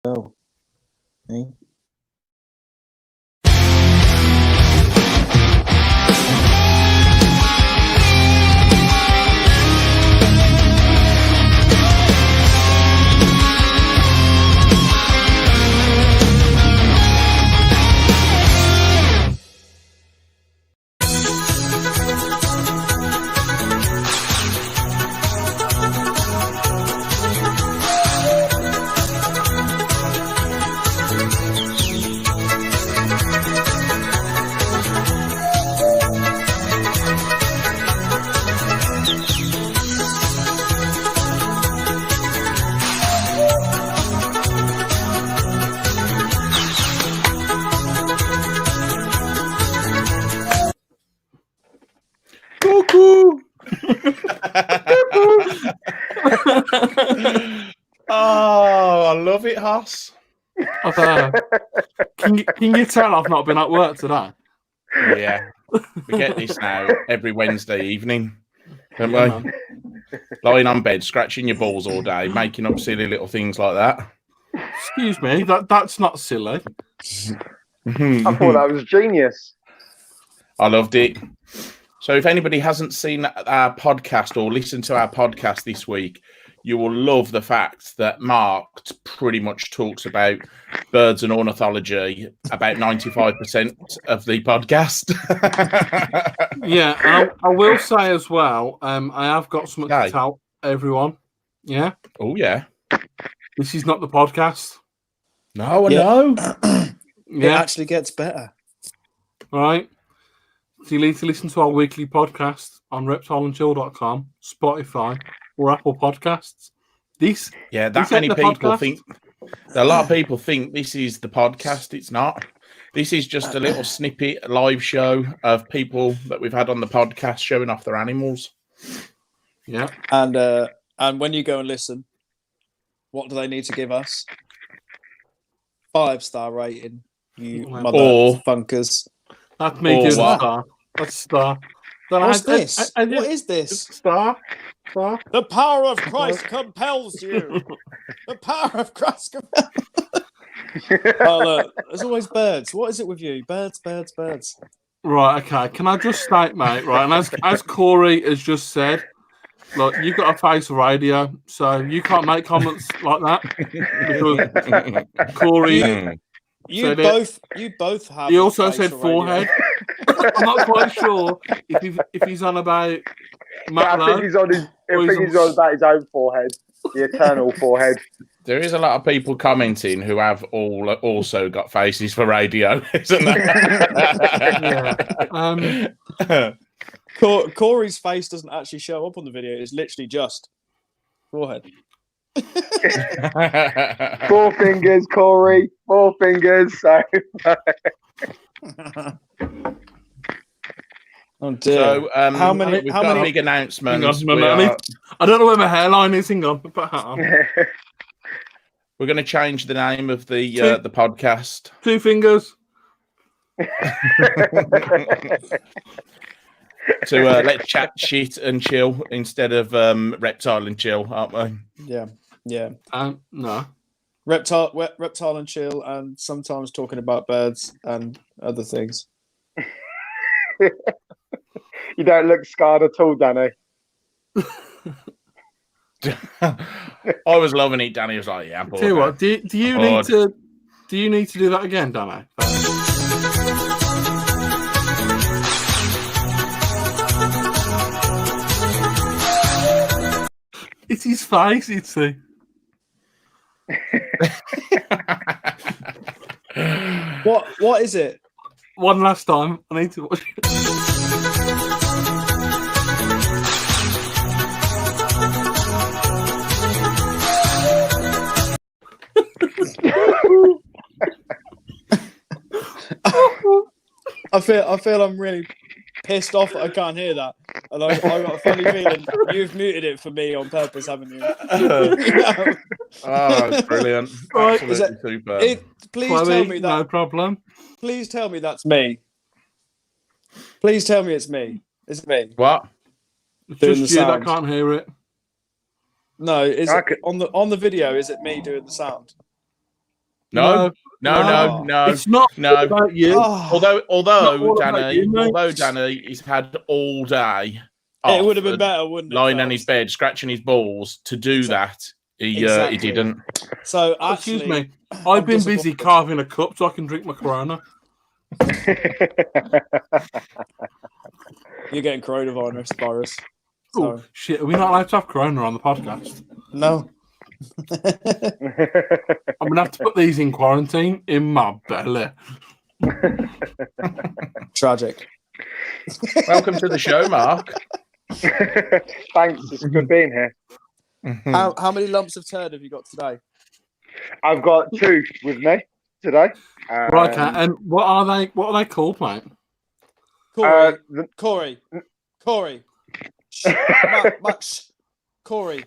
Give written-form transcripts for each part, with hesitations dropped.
go. Eh? Oh, I love it, Hoss. Can you tell I've not been at work today? Yeah, we get this now every Wednesday evening, don't we? Lying on bed, scratching your balls all day, making up silly little things like that. Excuse me, that's not silly. I thought that was genius. I loved it. So if anybody hasn't seen our podcast or listened to our podcast this week, you will love the fact that Mark pretty much talks about birds and ornithology about 95% of the podcast. Yeah, and I will say as well, I have got something to tell everyone. Yeah? Oh, yeah. This is not the podcast. No, I know. It actually gets better. All right. So you need to listen to our weekly podcast on reptileandchill.com, Spotify, or Apple Podcasts. Many people think. A lot of people think this is the podcast. It's not. This is just a little snippet, live show of people that we've had on the podcast showing off their animals. Yeah. And when you go and listen, what do they need to give us? 5-star rating. You motherfuckers. That's me doing star. That's star. What's this? What is this? Star. The power of Christ compels you. The power of Christ compels. Oh, look, there's always birds. What is it with you? Birds. Right, okay. Can I just state, mate, right, and as Corey has just said, look, you've got a face for radio, so you can't make comments like that. Because Corey... You both have. He also said forehead. I'm not quite sure if he's on about Matt. I think he's on about his own forehead, the eternal forehead. There is a lot of people commenting who have also got faces for radio, isn't there? Yeah. Corey's face doesn't actually show up on the video. It's literally just forehead. 4 fingers, Corey. 4 fingers. So. Oh dear. So, how many big announcements? I don't know where my hairline is. Hang on. We're going to change the name of the podcast. 2 fingers. To let's chat shit and chill instead of reptile and chill, aren't we? Yeah. No. Reptile and chill, and sometimes talking about birds and other things. You don't look scarred at all, Danny. I was loving it. Danny was like, "Yeah, I'm bored." Tell you what, do you need to do that again, Danny? It's his face, you see. What is it? One last time. I need to watch it. I feel I'm really pissed off that I can't hear that. And I got a funny feeling you've muted it for me on purpose, haven't you? Oh, it's brilliant. Right. Absolutely super. Please Chloe, tell me that. No problem. Please tell me that's me. Please tell me it's me. Is it me? What? It's Doing just the you that sound. can't hear it. No, is it on the video? Is it me doing the sound? No. It's not No. about you. Oh, Although Danny he's had all day. it would have been better, wouldn't it? Lying on his bed, scratching his balls to do that. He didn't. So Excuse actually, me. I've been busy carving a cup so I can drink my Corona. you're getting coronavirus. Oh, So, shit. Are we not allowed to have Corona on the podcast? no. I'm going to have to put these in quarantine in my belly. Tragic. Welcome to the show, Mark. Thanks, it's good being here. How many lumps of turd have you got today? I've got 2 with me today. Right, and what are they called, mate? Corey. Max. Corey,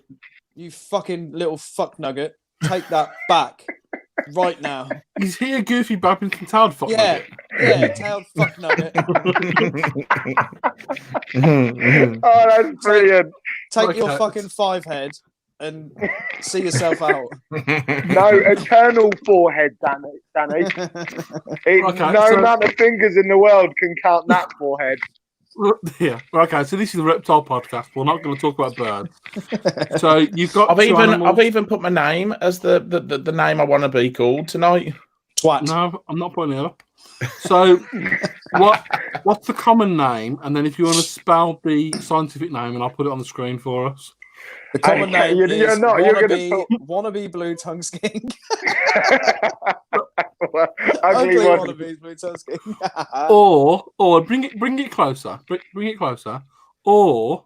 you fucking little fuck nugget. Take that back right now. Is he a goofy badminton tailed fuck nugget? Yeah, tailed fuck nugget. Oh, that's brilliant. Take your fucking 5 head and see yourself out. No, eternal forehead, Danny. No amount of fingers in the world can count that forehead. Yeah. Okay. So this is the reptile podcast. We're not going to talk about birds. So you've got. I've even put my name as the name I want to be called tonight. Twat. No, I'm not putting it up. So what's the common name? And then if you want to spell the scientific name, and I'll put it on the screen for us. The common name is wannabe blue tongue skink. Ugly wannabe blue tongue skink. or bring it closer. Bring it closer. Or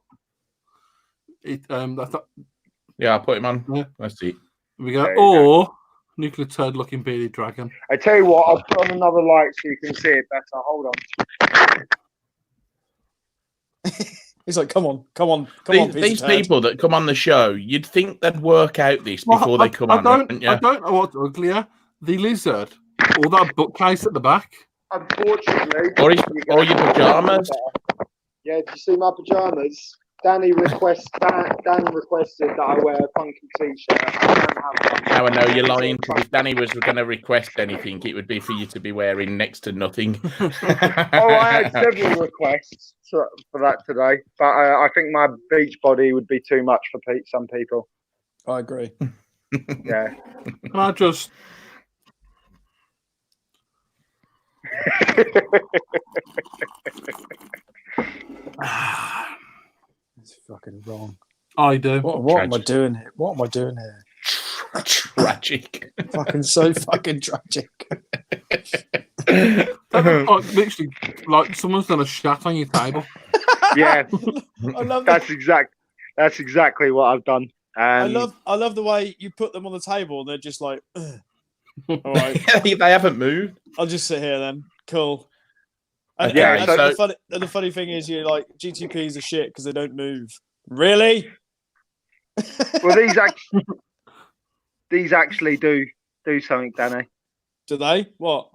Yeah, I'll put him on. Yeah. Let's see. We go. Or nuclear turd looking bearded dragon. I tell you what, I'll put on another light so you can see it better. Hold on. He's like, come on. These people that come on the show, you'd think they'd work out this before they come on. I don't know what's uglier, the lizard or that bookcase at the back. Unfortunately. Or your pajamas. Yeah, did you see my pajamas? Danny requested that I wear a funky t-shirt. Now I know you're lying, because if Danny was going to request anything, it would be for you to be wearing next to nothing. Oh, I had several requests for that today, but I think my beach body would be too much for some people. I agree. Yeah. Can I just... It's fucking wrong. I do. What am I doing here? What am I doing here? Tragic. Fucking so fucking tragic. Literally, like someone's done a shat on your table. Yeah, I love that's exactly what I've done. I love the way you put them on the table and they're just like, ugh. All right. They haven't moved. I'll just sit here then. Cool. And, Okay, the funny thing is, you're like, GTPs are shit because they don't move. Really? Well, these actually do something, Danny. Do they? What?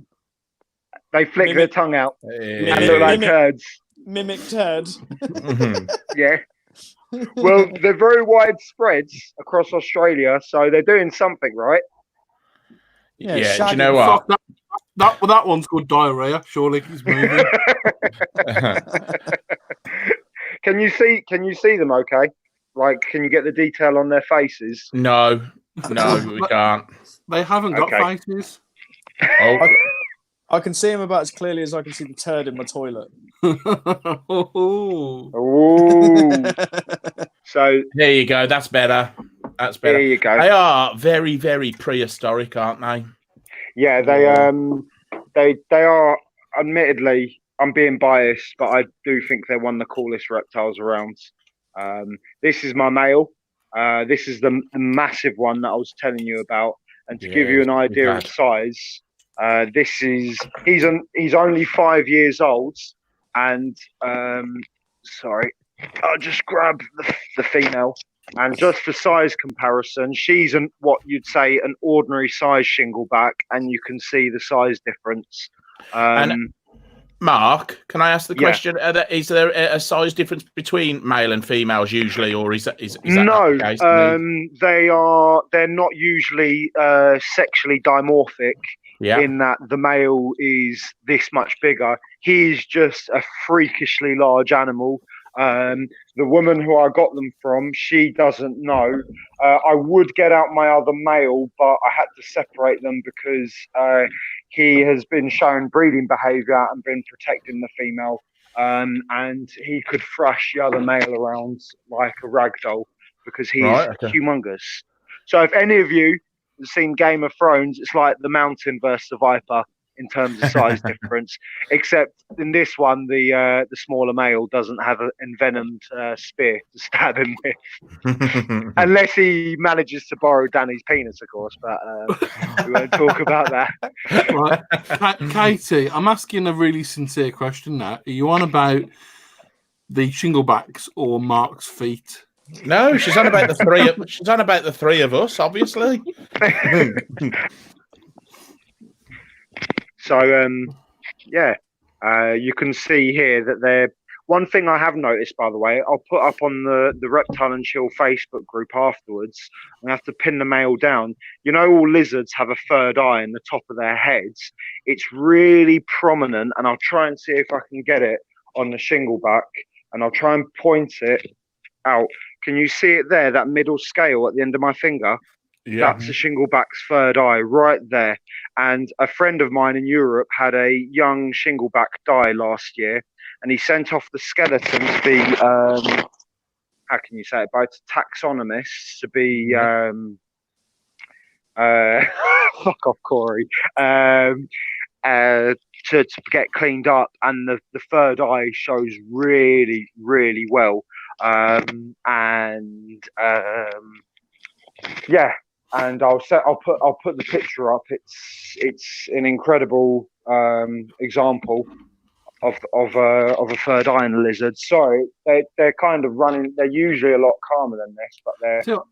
They flick their tongue out Hey. and look like turds. Mimic turd. Yeah. Well, they're very widespread across Australia, so they're doing something right. Yeah, do you know what? That one's called diarrhea. Surely he's moving. Can you see them? Okay. Like, can you get the detail on their faces? No, we can't. They haven't got faces. Oh. I can see them about as clearly as I can see the turd in my toilet. Oh. So there you go. That's better. There you go. They are very, very prehistoric, aren't they? Yeah, they are. Admittedly, I'm being biased, but I do think they're one of the coolest reptiles around. This is my male. This is the massive one that I was telling you about. And to give you an idea of size, he's only 5 years old. And sorry, I'll just grab the female. And just for size comparison, she's what you'd say an ordinary size shingleback, and you can see the size difference. And Mark, can I ask the Yeah. question? Is there a size difference between male and females usually, or is that No, not the case? they're not usually sexually dimorphic Yeah. in that the male is this much bigger. He's just a freakishly large animal. The woman who I got them from, she doesn't know. I would get out my other male, but I had to separate them because he has been showing breeding behaviour and been protecting the female. And he could thrash the other male around like a rag doll because he's humongous. So if any of you have seen Game of Thrones, it's like the mountain versus the viper in terms of size difference, except in this one the smaller male doesn't have an envenomed spear to stab him with, unless he manages to borrow Danny's penis, of course, but we won't talk about that. Right. Katie, I'm asking a really sincere question now. Are you on about the shinglebacks or Mark's feet? No, she's on about the three. She's on about the three of us, obviously. So, you can see here that they're. One thing I have noticed, by the way, I'll put up on the Reptile and Chill Facebook group afterwards. I'm gonna have to pin the male down. You know, all lizards have a third eye in the top of their heads. It's really prominent, and I'll try and see if I can get it on the shingleback, and I'll try and point it out. Can you see it there? That middle scale at the end of my finger. Yeah. That's a shingleback's third eye right there. And a friend of mine in Europe had a young shingleback die last year, and he sent off the skeleton to be, how can you say it, by taxonomists to be, fuck off, Corey, to get cleaned up, and the third eye shows really, really well. And I'll put the picture up. It's an incredible example of a third eye in a lizard. Sorry, they're kind of running. They're usually a lot calmer than this, but they're. So,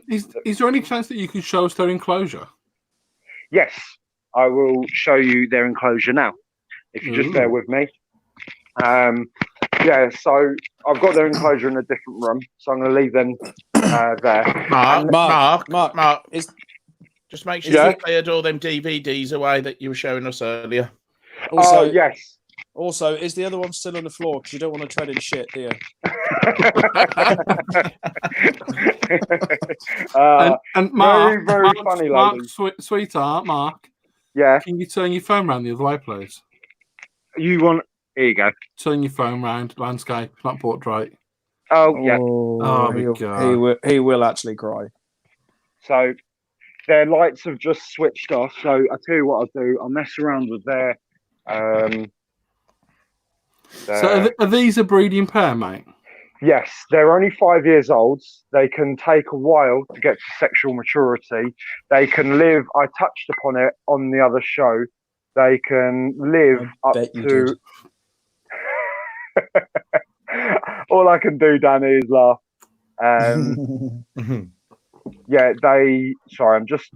is there any chance that you could show us their enclosure? Yes, I will show you their enclosure now. If you just bear with me. So I've got their enclosure in a different room, so I'm going to leave them there. Mark, just make sure you cleared all them DVDs away that you were showing us earlier. Also, yes. Also, is the other one still on the floor? Because you don't want to tread in shit, do you? and Mark, very funny, lady. Sweetheart, Mark. Yeah. Can you turn your phone around the other way, please? You want? Here you go. Turn your phone round. Landscape, not portrait. Oh yeah. Oh my God. He will actually cry. So their lights have just switched off. So I tell you what I'll do. I'll mess around with their. So are these a breeding pair, mate? Yes, they're only 5 years old. They can take a while to get to sexual maturity. They can live. I touched upon it on the other show. They can live up to. All I can do, Danny, is laugh. Sorry, I'm just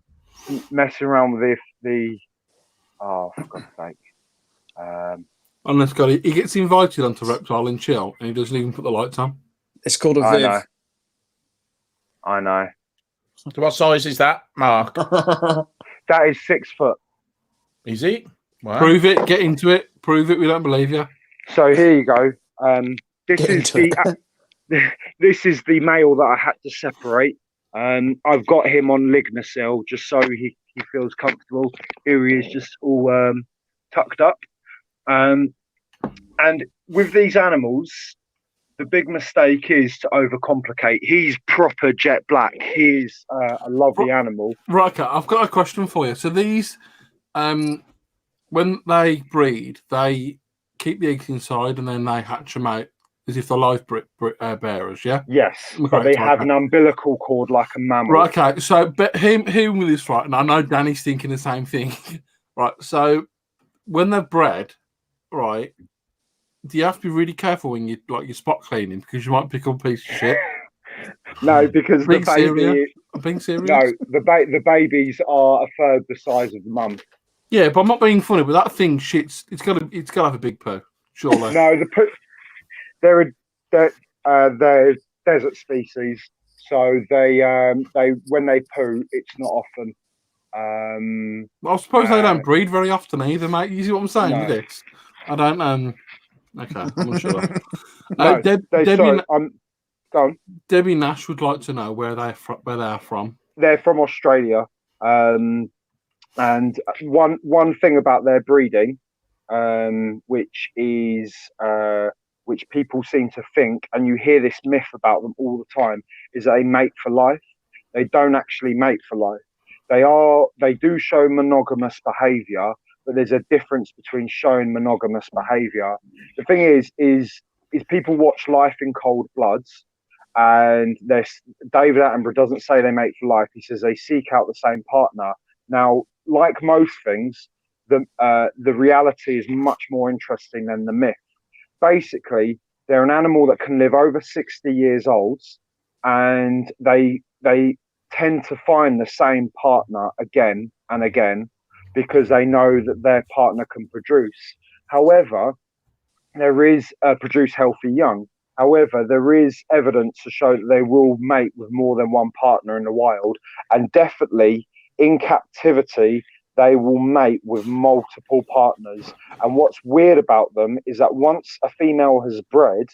messing around with the. Oh, for God's sake. Unless he gets invited onto Reptile and Chill, and he doesn't even put the lights on. It's called a Viv. I know. So what size is that, Mark? That is 6 foot. Is it? Wow. Prove it. Get into it. Prove it. We don't believe you. So here you go. This is the male that I had to separate. I've got him on Lignosil just so he feels comfortable. Here he is, just all tucked up. And with these animals, the big mistake is to overcomplicate. He's proper jet black. He's a lovely animal. Right, okay. I've got a question for you. So these, when they breed, they keep the eggs inside and then they hatch them out as if they're live bearers, yeah? Yes, but they have an umbilical cord like a mammal. Right, okay. So, but hearing with this, right, and I know Danny's thinking the same thing. Right, so when they're bred, right, do you have to be really careful when you like your spot cleaning because you might pick up a piece of shit? No, because the baby. I'm being serious. No, the babies are a third the size of the mum. Yeah, but I'm not being funny, but that thing shits. It's gotta have a big poo, surely. No, they're they're desert species, so they when they poo, it's not often. Well, I suppose they don't breed very often either, mate. You see what I'm saying No. with this? I don't. Okay, I'm not sure. No, Debbie, go on. Debbie Nash would like to know where they are from. They're from Australia, and one thing about their breeding, which is which people seem to think, and you hear this myth about them all the time, is that they mate for life. They don't actually mate for life. They do show monogamous behavior, but there's a difference between showing monogamous behavior. The thing is people watch Life in Cold Bloods, and David Attenborough doesn't say they mate for life. He says they seek out the same partner. Now, like most things, the reality is much more interesting than the myth. Basically, they're an animal that can live over 60 years old, and they tend to find the same partner again and again because they know that their partner can produce. However, there is produce healthy young. However, there is evidence to show that they will mate with more than one partner in the wild, and definitely in captivity, they will mate with multiple partners. And what's weird about them is that once a female has bred,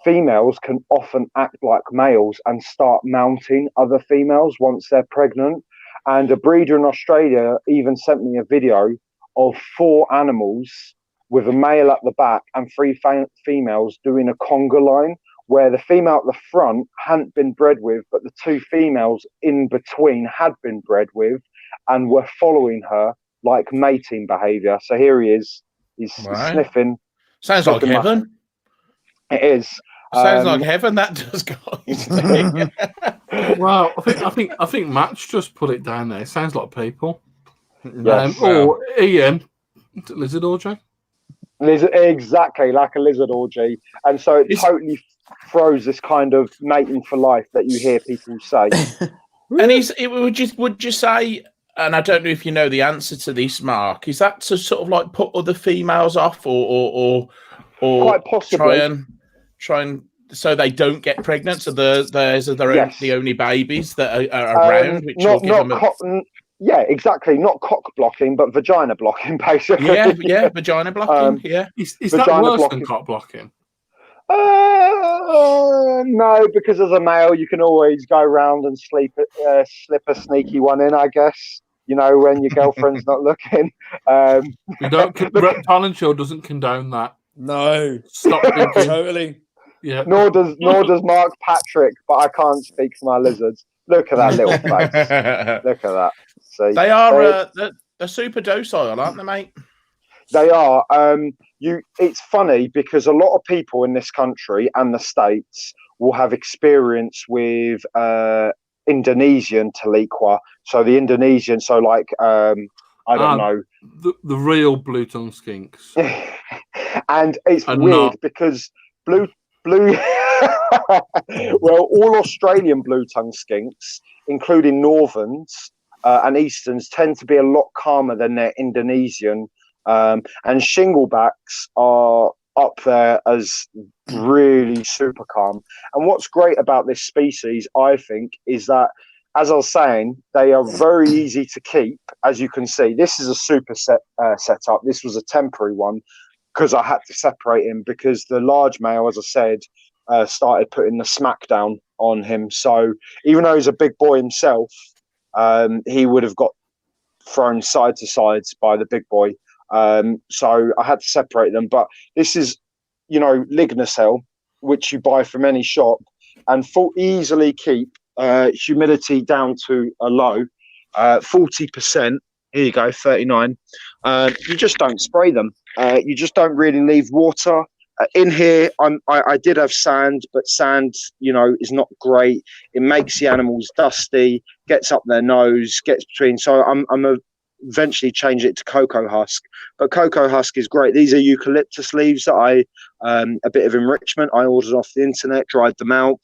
females can often act like males and start mounting other females once they're pregnant. And a breeder in Australia even sent me a video of 4 animals with a male at the back and 3 females doing a conga line, where the female at the front hadn't been bred with, but the 2 females in between had been bred with and were following her like mating behavior. So here he is. He's sniffing. Sounds like heaven. It is. Sounds like heaven, that does, guys. Well, I think Matt's just put it down there. It sounds like people. Yes. Or Ian, lizard orgy. Exactly, like a lizard orgy. And so it totally throws this kind of mating for life that you hear people say. And would you say, and I don't know if you know the answer to this, Mark, is that to sort of like put other females off or quite possibly try and so they don't get pregnant, so they're the only babies that are around, which will give them yeah, exactly. Not cock blocking, but vagina blocking, basically. Yeah, vagina blocking. Is that worse than cock blocking? No, because as a male, you can always go around and slip a sneaky one in, I guess. You know, when your girlfriend's not looking. We don't. Reptile and Chill doesn't condone that. No, stop thinking. Totally. Yeah. Nor does Mark Patrick, but I can't speak for my lizards. Look at that little face. Look at that. See, they are they're super docile, aren't they, mate? They are. It's funny because a lot of people in this country and the States will have experience with Indonesian Taliqua. So the Indonesian, I don't know. The real blue tongue skinks. And it's weird because blue well, all Australian blue tongue skinks, including Northerns and Easterns, tend to be a lot calmer than their Indonesian. And Shinglebacks are up there as really super calm. And what's great about this species, I think, is that, as I was saying, they are very easy to keep. As you can see, this is a super setup. This was a temporary one because I had to separate him because the large male, as I said, started putting the smackdown on him. So even though he's a big boy himself, he would have got thrown side to sides by the big boy. So I had to separate them. But this is, Lignocell, which you buy from any shop, and easily keep humidity down to a low, 40%. Here you go, 39. You just don't spray them. You just don't really leave water. In here, I did have sand, but sand, is not great. It makes the animals dusty, gets up their nose, gets between. So I'm eventually change it to cocoa husk, but cocoa husk is great. These are eucalyptus leaves that a bit of enrichment I ordered off the internet, dried them out.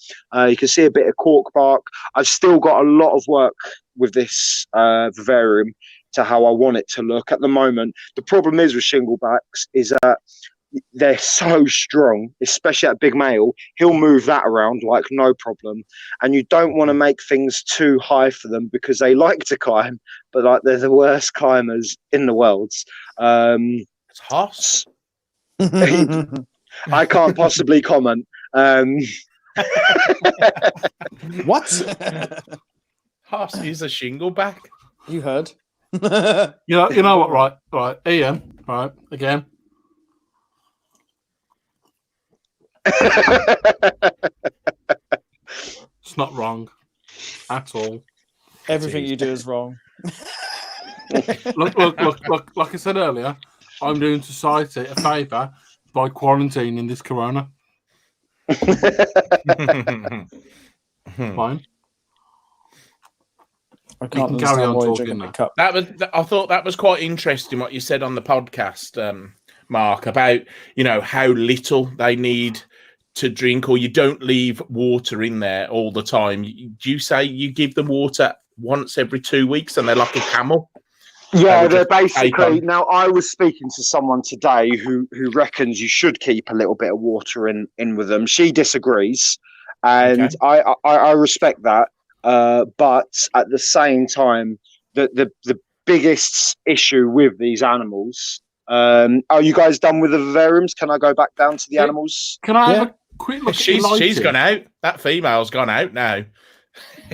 You can see a bit of cork bark. I've still got a lot of work with this vivarium to how I want it to look at the moment. The problem is with shinglebacks is that they're so strong, especially at big male. He'll move that around like no problem, and you don't want to make things too high for them because they like to climb, but like they're the worst climbers in the world. It's Hoss. I can't possibly comment. What? Hoss is a shingleback. You heard. You know what? Right, Ian. Right, again. It's not wrong at all. Everything you do is wrong. Look, like I said earlier, I'm doing society a favour by quarantining this corona. Fine. I can't carry on understand why you're talking drinking now. a cup. I thought that was quite interesting what you said on the podcast, Mark, about how little they need to drink, or you don't leave water in there all the time. Do you say you give them water once every 2 weeks and they're like a camel? Yeah, they're basically. Now, I was speaking to someone today who reckons you should keep a little bit of water in with them. She disagrees, and okay. I respect that. But at the same time, the biggest issue with these animals. Are you guys done with the vivariums? Can I go back down to the animals? Can I have a quick look? She's gone out. That female's gone out now.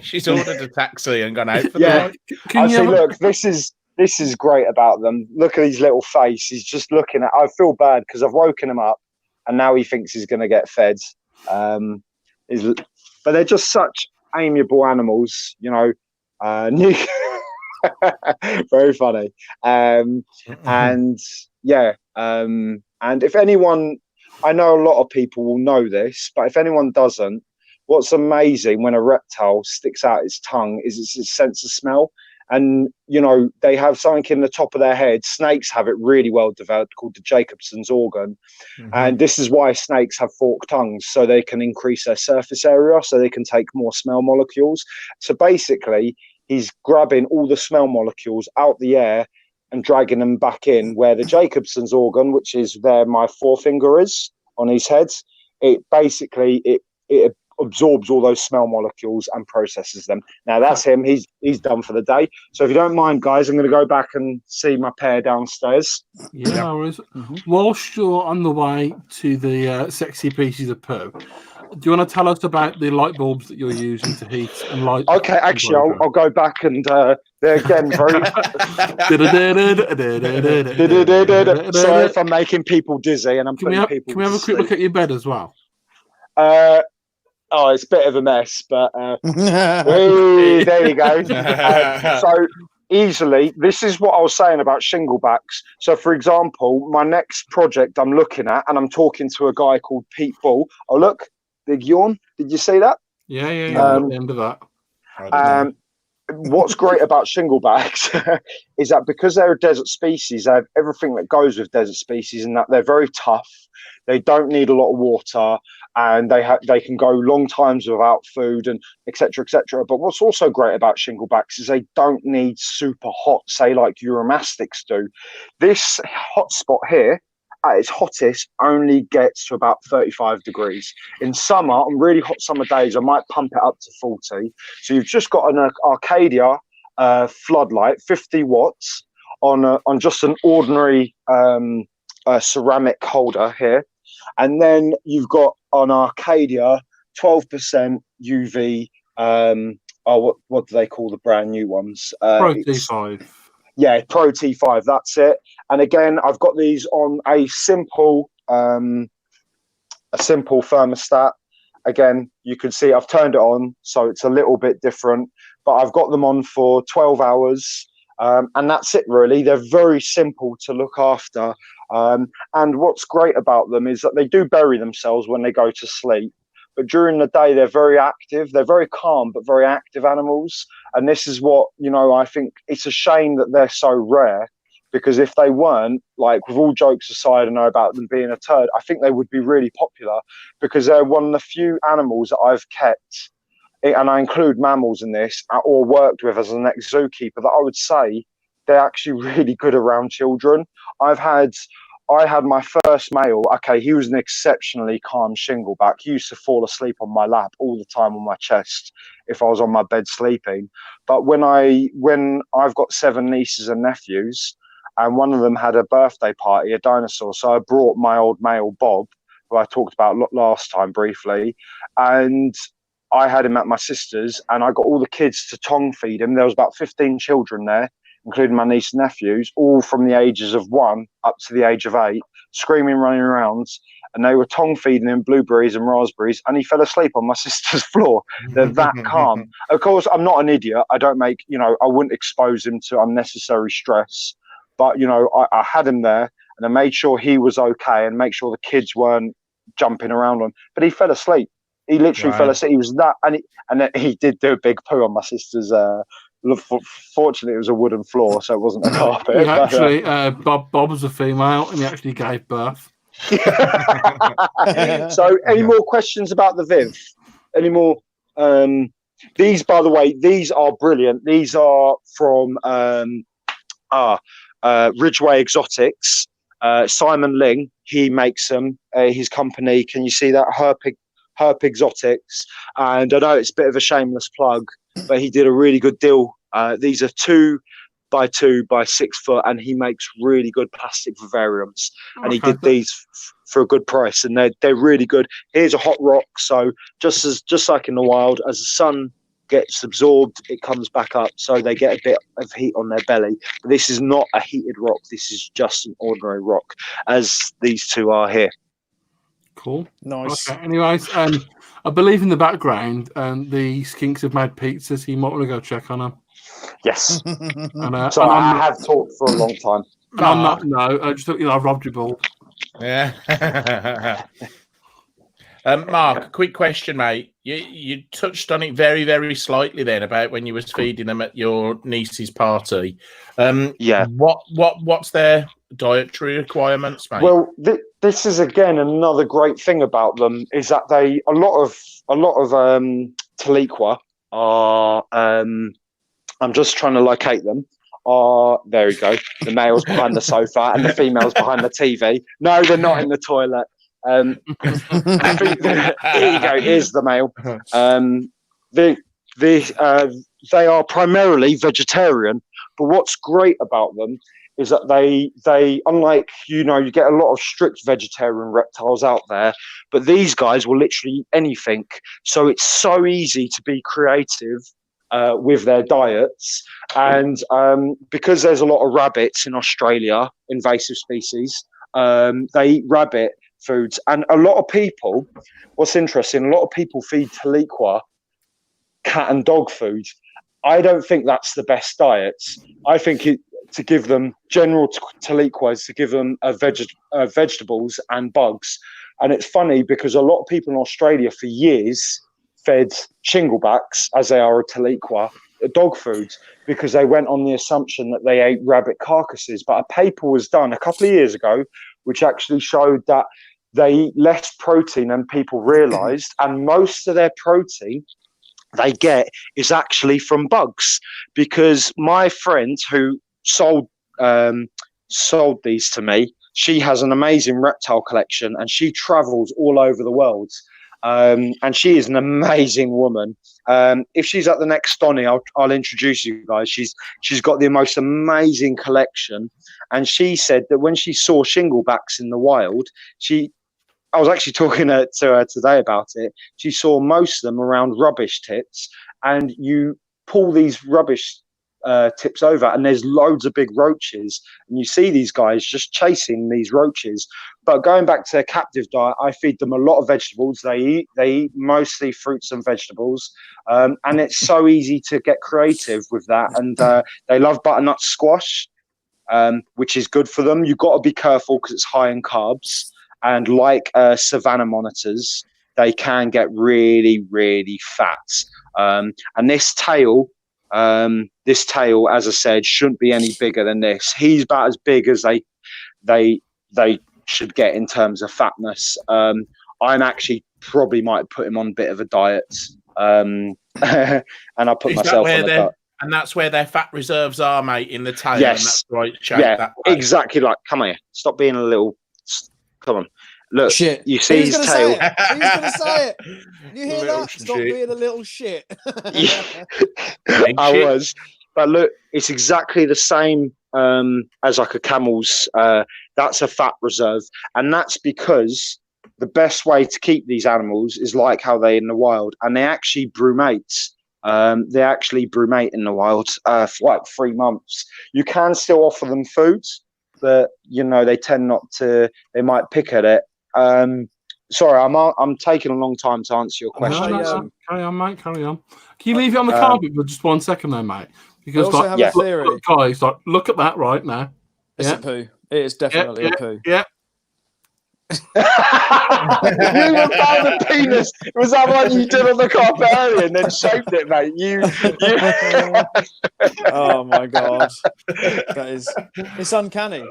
She's ordered a taxi and gone out for the night. I see. Look, this is great about them. Look at his little face. He's just looking at. I feel bad because I've woken him up, and now he thinks he's going to get fed. But they're just such amiable animals, very funny. And if anyone, I know a lot of people will know this, but if anyone doesn't, what's amazing when a reptile sticks out its tongue is its sense of smell. And they have something in the top of their head. Snakes have it really well developed called the Jacobson's organ. And this is why snakes have forked tongues, so they can increase their surface area, so they can take more smell molecules. So basically, he's grabbing all the smell molecules out the air and dragging them back in, where the Jacobson's organ, which is where my forefinger is on his head, it basically it absorbs all those smell molecules and processes them. Now that's him. He's done for the day. So if you don't mind, guys, I'm going to go back and see my pair downstairs. Yeah. Whilst you're on the way to the sexy pieces of poo, do you want to tell us about the light bulbs that you're using to heat and light? Okay, actually, I'll go back and they're again very. Sorry if I'm making people dizzy and I'm putting people. Can we have a quick look at your bed as well? Oh, it's a bit of a mess, but there you go. So easily, this is what I was saying about shinglebacks. So, for example, my next project I'm looking at, and I'm talking to a guy called Pete Bull. Oh, look, big yawn. Did you see that? Yeah. At the end of that. What's great about shinglebacks is that because they're a desert species, they have everything that goes with desert species, and that they're very tough. They don't need a lot of water, and they can go long times without food, and etc. etc. But what's also great about shinglebacks is they don't need super hot, say like Uromastics do. This hot spot here, at its hottest, only gets to about 35 degrees. In summer, on really hot summer days, I might pump it up to 40. So you've just got an Arcadia floodlight, 50 watts, on just an ordinary ceramic holder here. And then you've got on Arcadia 12% UV. What do they call the brand new ones? Pro T5. Yeah, Pro T5. That's it. And again, I've got these on a simple thermostat. Again, you can see I've turned it on, so it's a little bit different. But I've got them on for 12 hours. And that's it, really. They're very simple to look after. And what's great about them is that they do bury themselves when they go to sleep. But during the day, they're very active. They're very calm, but very active animals. And this is what, I think it's a shame that they're so rare, because if they weren't, like, with all jokes aside, I know about them being a turd, I think they would be really popular, because they're one of the few animals that I've kept, and I include mammals in this, or worked with as an ex-zookeeper, that I would say they're actually really good around children. I had my first male. Okay, he was an exceptionally calm shingleback. He used to fall asleep on my lap all the time on my chest if I was on my bed sleeping. But when I've got 7 nieces and nephews, and one of them had a birthday party, a dinosaur, so I brought my old male Bob, who I talked about last time briefly, and I had him at my sister's, and I got all the kids to tongue feed him. There was about 15 children there, including my niece and nephews, all from the ages of 1 up to the age of 8, screaming, running around, and they were tongue feeding him blueberries and raspberries, and he fell asleep on my sister's floor. They're that calm. Of course, I'm not an idiot. I don't make, I wouldn't expose him to unnecessary stress, but, I had him there, and I made sure he was okay and make sure the kids weren't jumping around on him. But he fell asleep. He literally fell asleep. He was that, and then he did do a big poo on my sister's. Fortunately, it was a wooden floor, so it wasn't a carpet. He actually, Bob was a female, and he actually gave birth. So, any more questions about the Viv? Any more? These, by the way, these are brilliant. These are from Ridgeway Exotics. Simon Ling, he makes them. His company, can you see that? Herp Exotics. And I know it's a bit of a shameless plug, but he did a really good deal. These are 2 by 2 by 6 foot, and he makes really good plastic vivariums. And he did these for a good price, and they're really good. Here's a hot rock, so just like in the wild, as the sun gets absorbed, it comes back up, so they get a bit of heat on their belly. But this is not a heated rock. This is just an ordinary rock, as these 2 are here. Cool. Nice. Okay. Anyways, I believe in the background, the skinks have made pizzas. So you might want to go check on them. Yes. And, so I have talked for a long time. And I'm not. No, I just I've robbed your ball. Yeah. Mark, quick question, mate. You touched on it very, very slightly then about when you was feeding them at your niece's party. Yeah. What's their dietary requirements, mate? Well, this is again another great thing about them is that a lot of Taliqua are. I'm just trying to locate them. There we go. The male's behind the sofa and the female's behind the TV. No, they're not in the toilet. Here you go. Here's the male. They are primarily vegetarian, but what's great about them is that they unlike you get a lot of strict vegetarian reptiles out there, but these guys will literally eat anything. So it's so easy to be creative with their diets, and because there's a lot of rabbits in Australia, invasive species, they eat rabbit foods, and a lot of people. What's interesting? A lot of people feed Taliqua cat and dog food. I don't think that's the best diets. I think to give them general Taliqua is to give them vegetables and bugs. And it's funny because a lot of people in Australia for years fed shinglebacks, as they are a Taliqua, dog food, because they went on the assumption that they ate rabbit carcasses. But a paper was done a couple of years ago which actually showed that they eat less protein than people realized, and most of their protein they get is actually from bugs. Because my friend who sold these to me, she has an amazing reptile collection and she travels all over the world. And she is an amazing woman. If she's at the next Stoney, I'll introduce you guys. She's got the most amazing collection. And she said that when she saw shinglebacks in the wild, I was actually talking to her today about it. She saw most of them around rubbish tips, and you pull these rubbish tips over, and there's loads of big roaches, and you see these guys just chasing these roaches. But going back to their captive diet, I feed them a lot of vegetables. They eat mostly fruits and vegetables, and it's so easy to get creative with that. And they love butternut squash, which is good for them. You've got to be careful because it's high in carbs. And like savanna monitors, they can get really, really fat. And this tail, as I said, shouldn't be any bigger than this. He's about as big as they should get in terms of fatness. I'm actually probably might put him on a bit of a diet. And I put myself on a diet. And that's where their fat reserves are, mate, in the tail. Yes. And that's right. Shape Yeah, that way. exactly. Like, come here. Stop being a little. Come on. Look, Shit. you see his tail. Say it. He's going to say it. You hear Little that? Stop shit. being a little shit. I was. But look, it's exactly the same as like a camel's. That's a fat reserve. And that's because the best way to keep these animals is like how they in the wild. And they actually brumate. They actually brumate in the wild for like 3 months. You can still offer them foods, but they tend not to. They might pick at it. Sorry, I'm taking a long time to answer your question. No. Carry on, mate. Carry on. Can you leave it on the carpet for just 1 second, though, mate? Because I also have a theory. Look, guys, look at that right now. It's a poo. It is definitely a poo. Yeah. You were found the penis. Was that one you did on the carpet earlier and then shaped it, mate? You... Oh my god, it's uncanny.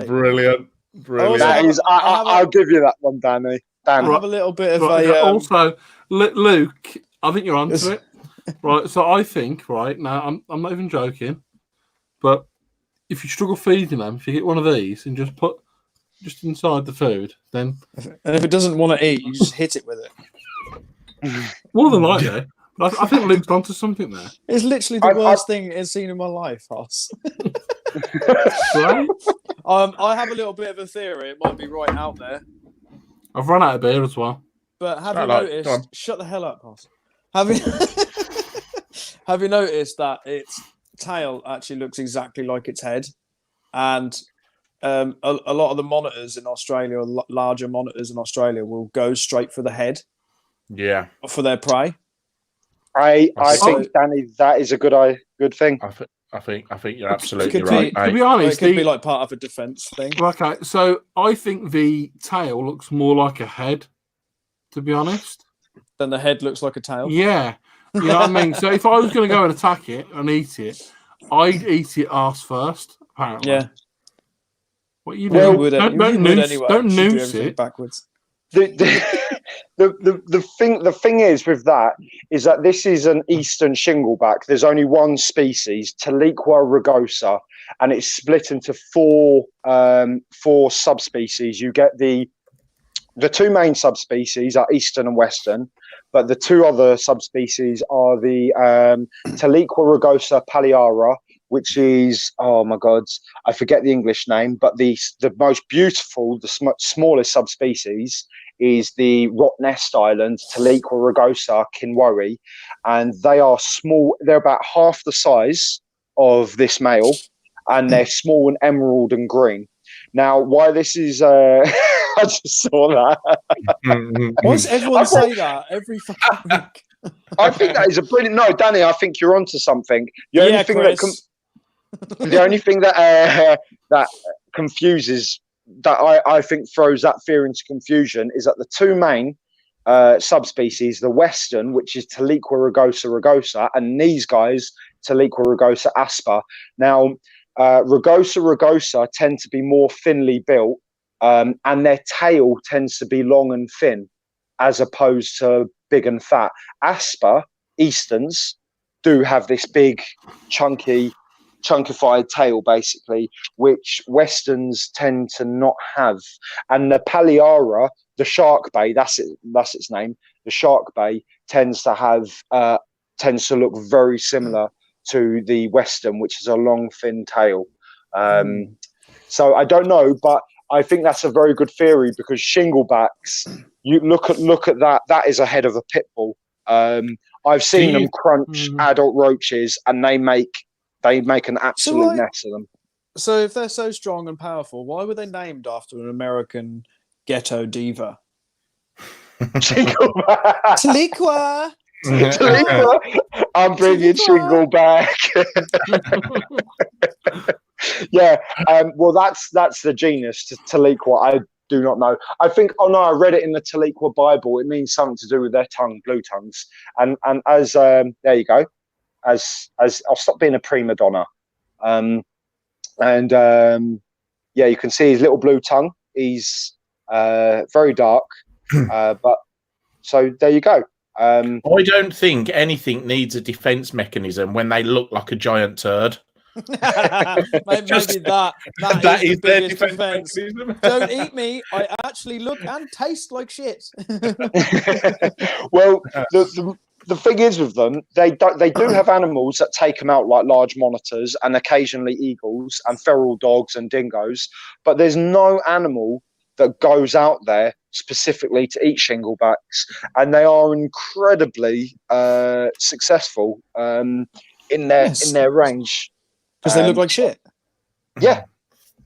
Brilliant. That is. I'll give you that one, Danny. I have a little bit of Also, Luke, I think you're onto it. Right, so I think now I'm not even joking, but if you struggle feeding them, if you get one of these and just put inside the food, then and if it doesn't want to eat, you just hit it with it. More than likely. I think Luke's onto something there. It's literally the worst thing I've seen in my life, Hoss. Right? I have a little bit of a theory. It might be right out there. I've run out of beer as well. But have you noticed? Shut the hell up, Hoss. Have you noticed that its tail actually looks exactly like its head? And a lot of the monitors in Australia, or larger monitors in Australia, will go straight for the head. Yeah. For their prey. I think, Danny, that is a good thing. I think you're absolutely right. To be honest, it could be like part of a defense thing. Okay, so I think the tail looks more like a head, to be honest. Then the head looks like a tail. Yeah. You know what I mean? So if I was going to go and attack it and eat it, I'd eat it arse first, apparently. Yeah. What you doing? Don't noose it backwards. The thing is with that is that this is an eastern shingleback. There's only one species, Taliqua rugosa, and it's split into four subspecies. You get the two main subspecies are eastern and western, but the two other subspecies are the Taliqua rugosa paliara, which is, oh my God, I forget the English name, but the most beautiful, the smallest subspecies is the Rottnest Island, Taliqua rugosa kinwari, and they are small. They're about half the size of this male, and they're small and emerald and green. Now, why this is, I just saw that. Why does everyone say that every fucking week? I think that is a brilliant. No, Danny, I think you're onto something. The only thing that that confuses, that I think throws that fear into confusion, is that the two main subspecies, the western, which is Taliqua rugosa, and these guys, Taliqua rugosa asper. Now, rugosa tend to be more thinly built, and their tail tends to be long and thin, as opposed to big and fat. Asper, easterns, do have this big, chunkified tail, basically, which westerns tend to not have. And the paliara, the shark bay, that's its name. The shark bay tends to look very similar to the western, which is a long, thin tail. So I don't know, but I think that's a very good theory, because shinglebacks, you look at that. That is a head of a pit bull. I've seen them crunch adult roaches, and they make an absolute mess of them. So if they're so strong and powerful, why were they named after an American ghetto diva? Taliqua. I'm bringing Shingleback. Yeah. Well, that's the genus, Taliqua. I do not know. I think. Oh no, I read it in the Taliqua Bible. It means something to do with their tongue, blue tongues. And as there you go. As I'll stop being a prima donna. Yeah, you can see his little blue tongue. He's very dark. But so there you go. I don't think anything needs a defense mechanism when they look like a giant turd. Maybe that That is is the their biggest defense defense. mechanism. Don't eat me. I actually look and taste like shit. Well, the thing is with them, they do have animals that take them out, like large monitors and occasionally eagles and feral dogs and dingoes. But there's no animal that goes out there specifically to eat shinglebacks, and they are incredibly successful in their range Because they look like shit. Yeah,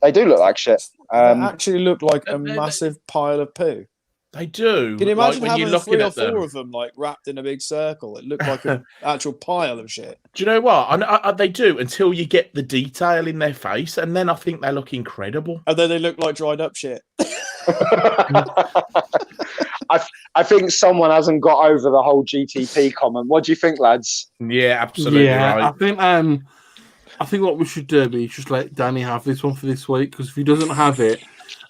they do look like shit. They actually look like a massive pile of poo. They do. Can you imagine when having you're looking 3 or at 4 them. of them like wrapped in a big circle? It looked like an actual pile of shit. Do you know what? They do until you get the detail in their face, and then I think they look incredible. And then they look like dried up shit. I think someone hasn't got over the whole GTP comment. What do you think, lads? Yeah, absolutely right. I think what we should do is just let Danny have this one for this week, because if he doesn't have it,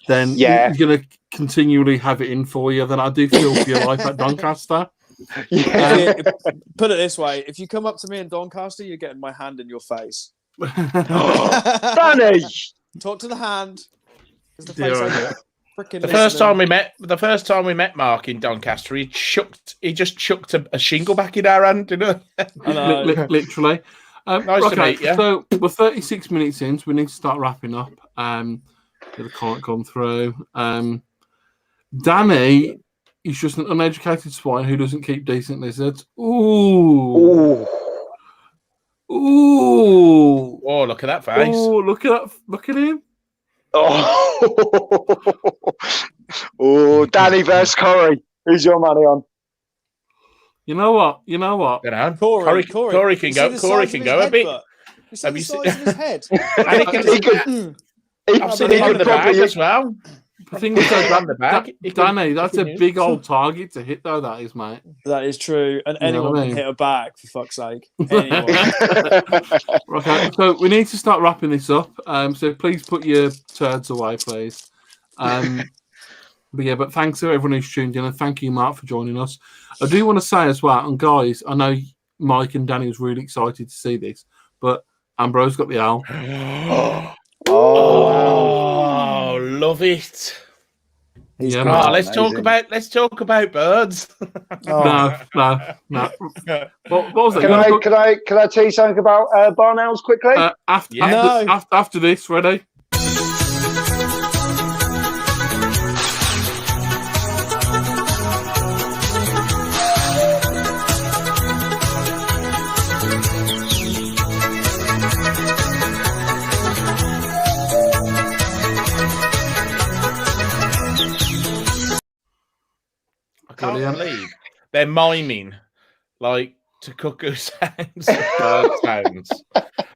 then he's going to continually have it in for you. Then I do feel for your life at Doncaster. Put it this way: if you come up to me in Doncaster, you're getting my hand in your face. Danny, talk to the hand. The first time we met Mark in Doncaster, he just chucked a shingleback in our hand, literally. Nice to meet you. So we're 36 minutes in, so we need to start wrapping up. The comment come through. Danny is just an uneducated swine who doesn't keep decent lizards. Ooh. Ooh. Oh, look at that face. Oh, look at him. Oh, Danny versus Corey. Who's your money on? You know what? Corey can go. Corey can go a bit. You see the size of his head? I've seen him in the bag as well. The thing is, Danny, that's a big old target to hit, though. That is, mate. That is true, and anyone can hit a bag, for fuck's sake. Anyone. Okay, so we need to start wrapping this up. So please put your turds away, please. But thanks to everyone who's tuned in, and thank you, Mark, for joining us. I do want to say as well, and guys, I know Mike and Danny was really excited to see this, but Ambrose got the owl. Oh, love it. Let's talk about birds. No. What was that? Can I tell you something about barn owls quickly? After this, ready? I can't believe they're miming like to cuckoo sounds, bird sounds,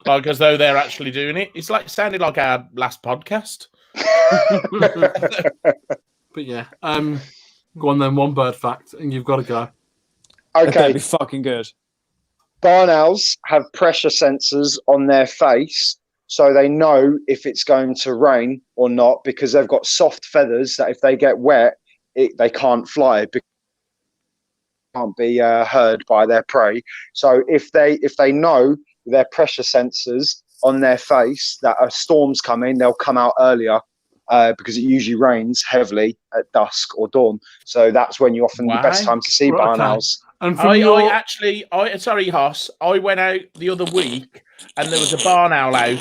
like as though they're actually doing it. It's like sounded like our last podcast. But yeah, go on then. One bird fact, and you've got to go. Okay, that'd be fucking good. Barn owls have pressure sensors on their face, so they know if it's going to rain or not, because they've got soft feathers that if they get wet, they can't fly, because they can't be heard by their prey. So if they know their pressure sensors on their face that a storm's coming, they'll come out earlier because it usually rains heavily at dusk or dawn. So that's when you often the best time to see barn owls. And sorry, Hoss. I went out the other week and there was a barn owl out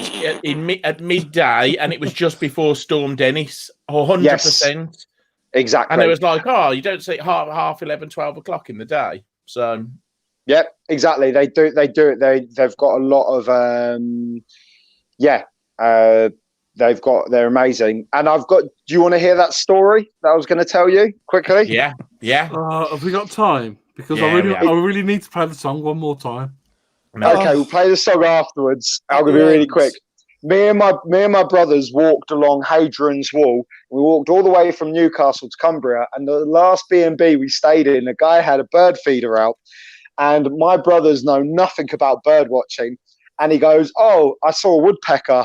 at midday, and it was just before Storm Dennis. 100%. Yes. Exactly. And it was like, you don't see it half 11, 12 o'clock in the day. So, yep, exactly. They do it. They've got a lot of, they're amazing. And do you want to hear that story that I was going to tell you quickly? Yeah. Have we got time? Because I really need to play the song one more time. No. Okay, we'll play the song afterwards. I'm going to be really quick. Me and my brothers walked along Hadrian's Wall. We walked all the way from Newcastle to Cumbria, and the last B&B we stayed in, the guy had a bird feeder out, and my brothers know nothing about bird watching, and he goes, "Oh, I saw a woodpecker,"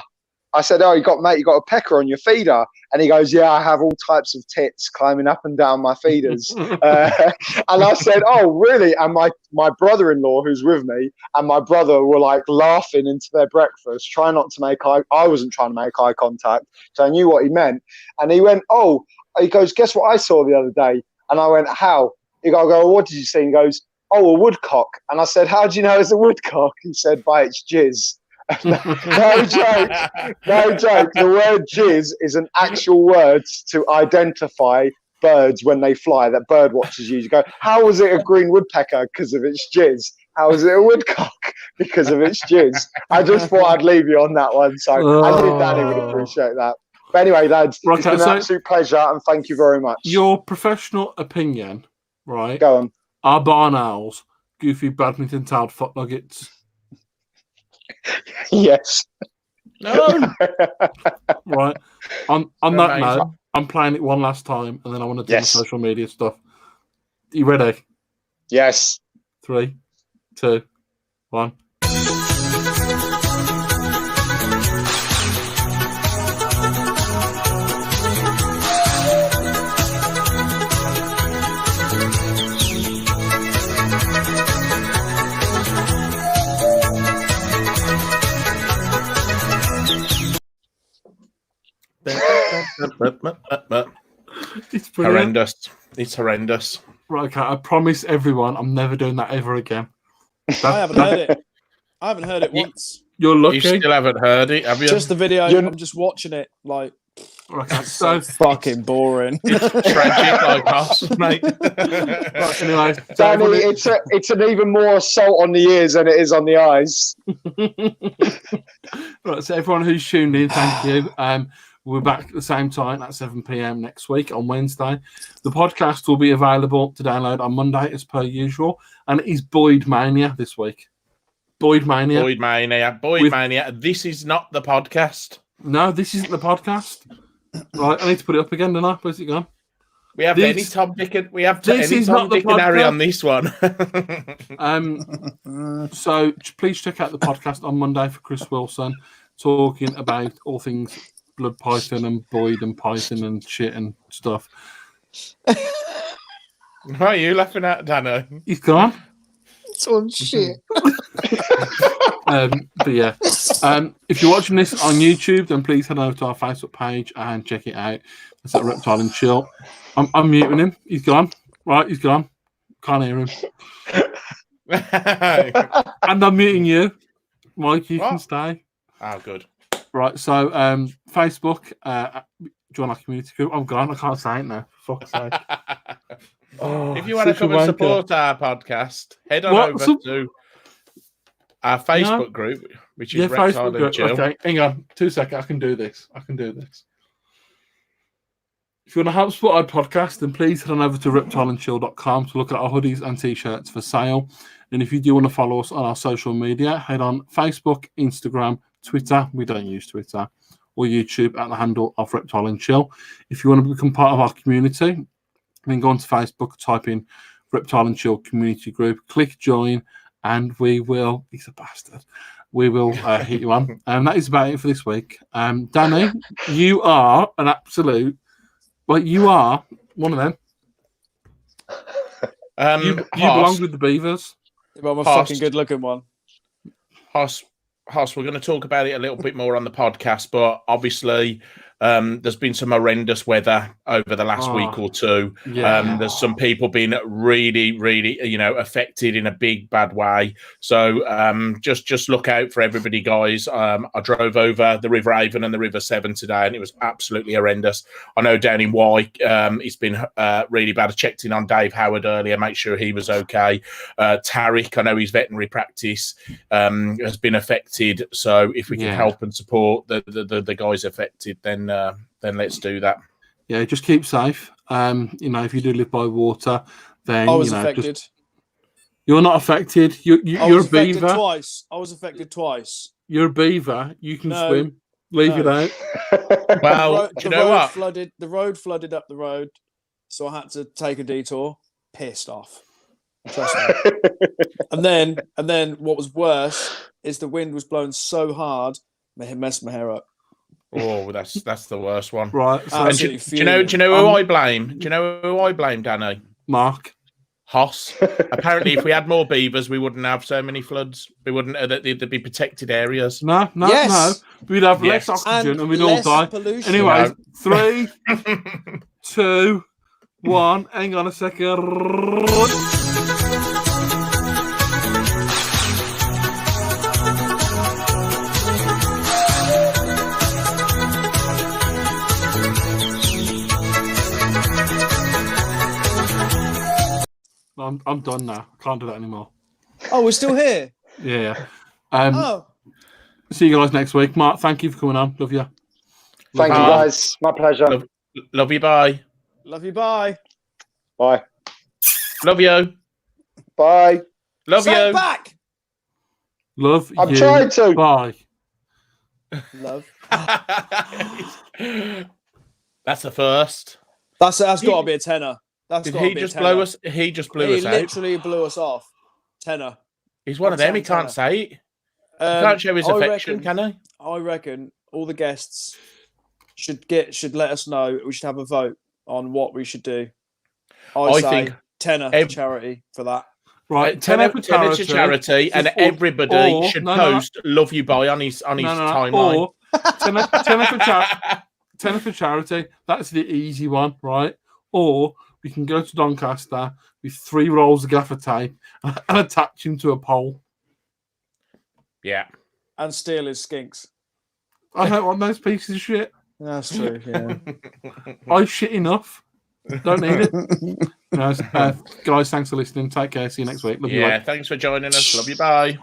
I said, "Oh, you got a pecker on your feeder?" And he goes, "Yeah, I have all types of tits climbing up and down my feeders." And I said, "Oh, really?" And my brother-in-law, who's with me, and my brother were like laughing into their breakfast, trying not to make I wasn't trying to make eye contact, so I knew what he meant. And he went, "Oh," he goes, "Guess what I saw the other day?" And I went, "How?" He goes, "What did you see?" He goes, "Oh, a woodcock." And I said, "How do you know it's a woodcock?" He said, "By its jizz." No joke. No joke. The word jizz is an actual word to identify birds when they fly that bird watchers use. You go, "How was it a green woodpecker? Because of its jizz. How was it a woodcock? Because of its jizz." I just thought I'd leave you on that one. So I knew Danny would appreciate that. But anyway, lads, it's been an absolute pleasure, and thank you very much. Your professional opinion, right? Go on. Are barn owls goofy badminton-tailed foot nuggets? Yes. No. Right. On that note, I'm playing it one last time, and then I want to do the social media stuff. You ready? Yes. 3, 2, 1. It's horrendous. It's horrendous. Right, okay. I promise everyone I'm never doing that ever again. I haven't heard it. I haven't heard it once. You're lucky. You still haven't heard it, have you? Just the video. I'm just watching it. Like, okay, so fucking boring. It's tragic, like us, mate. Right, anyway, Danny, it's an even more assault on the ears than it is on the eyes. Right, so everyone who's tuned in, thank you. We're back at the same time at 7 p.m. next week on Wednesday. The podcast will be available to download on Monday as per usual, and it is Boyd Mania this week. Boyd Mania. Boyd Mania. This is not the podcast. No, this isn't the podcast. Right, I need to put it up again, don't I? Where's it gone? We have any Tom, Dick, and Harry on this one. So please check out the podcast on Monday for Chris Wilson, talking about all things Blood Python and Boyd and Python and shit and stuff. What are you laughing at, Dano? He's gone. It's on shit. But yeah, if you're watching this on YouTube, then please head over to our Facebook page and check it out. It's at Reptile and Chill. I'm muting him. He's gone. Right, he's gone. Can't hear him. And I'm muting you, Mike. You can stay. Oh, good. Right, so Facebook, join our community group. I'm gone. I can't say it now. For fuck's sake. If you want to come and support our podcast, head on over to our Facebook group, which is Reptile and Chill. Okay, hang on. 2 seconds. I can do this. If you want to help support our podcast, then please head on over to reptileandchill.com to look at our hoodies and t-shirts for sale. And if you do want to follow us on our social media, head on Facebook, Instagram, Twitter. We don't use Twitter. Or YouTube at the handle of Reptile and Chill. If you want to become part of our community, then go onto Facebook, type in Reptile and Chill Community Group, click join, and we will, he's a bastard, we will hit you on. And that is about it for this week. Danny, you are an absolute, you are one of them. You belong with the Beavers. I'm a fucking good looking one. Hoss, we're going to talk about it a little bit more on the podcast, but obviously there's been some horrendous weather over the last week or two. Yeah. There's some people being really, really, affected in a big, bad way. So just look out for everybody, guys. I drove over the River Avon and the River Severn today, and it was absolutely horrendous. I know down in Wyke, it's been really bad. I checked in on Dave Howard earlier, make sure he was okay. Tarek, I know his veterinary practice has been affected. So if we can help and support the guys affected, then let's do that. Yeah, just keep safe. If you do live by water, then I was affected. You're not affected. You're a beaver. Twice. I was affected twice. You're a beaver. You can swim. Leave it out. Well, do you know what? The road flooded up the road, so I had to take a detour. Pissed off. Trust me. and then what was worse is the wind was blowing so hard, it messed my hair up. Oh, that's the worst one. Right. So, And do you know who I blame? Do you know who I blame, Danny? Mark. Hoss. Apparently, if we had more beavers, we wouldn't have so many floods. We wouldn't. There'd be protected areas. No. We'd have less oxygen and we'd all die. Pollution. Anyways, 3, 2, 1. Hang on a second. I'm done now. Can't do that anymore. Oh, we're still here. Yeah. Oh, See you guys next week. Mark, thank you for coming on. Love you. Thank you, guys. My pleasure. Love you. Bye. love you. Bye. Bye. Love you. Bye. Love Say it you. back. Love I'm you. trying to. Bye. Love. That's the first. That's got to be a tenner. That's Did got to he be just a tenner. blow us? He just blew He us out. literally blew us off. Tenner. He's one of them. He can't say it. He can't show his affection, can he? I reckon all the guests should let us know. We should have a vote on what we should do. I say think tenner for charity for that. Right, tenner to charity, and everybody should post "Love You Bye" on his timeline. Or tenner for charity. That's the easy one, right? Or we can go to Doncaster with 3 rolls of gaffer tape and attach him to a pole. Yeah, And steal his skinks. I don't want those pieces of shit. That's true. Yeah. I shit enough. Don't need it. Guys, thanks for listening. Take care. See you next week. Love you. Thanks for joining us. Love you. Bye.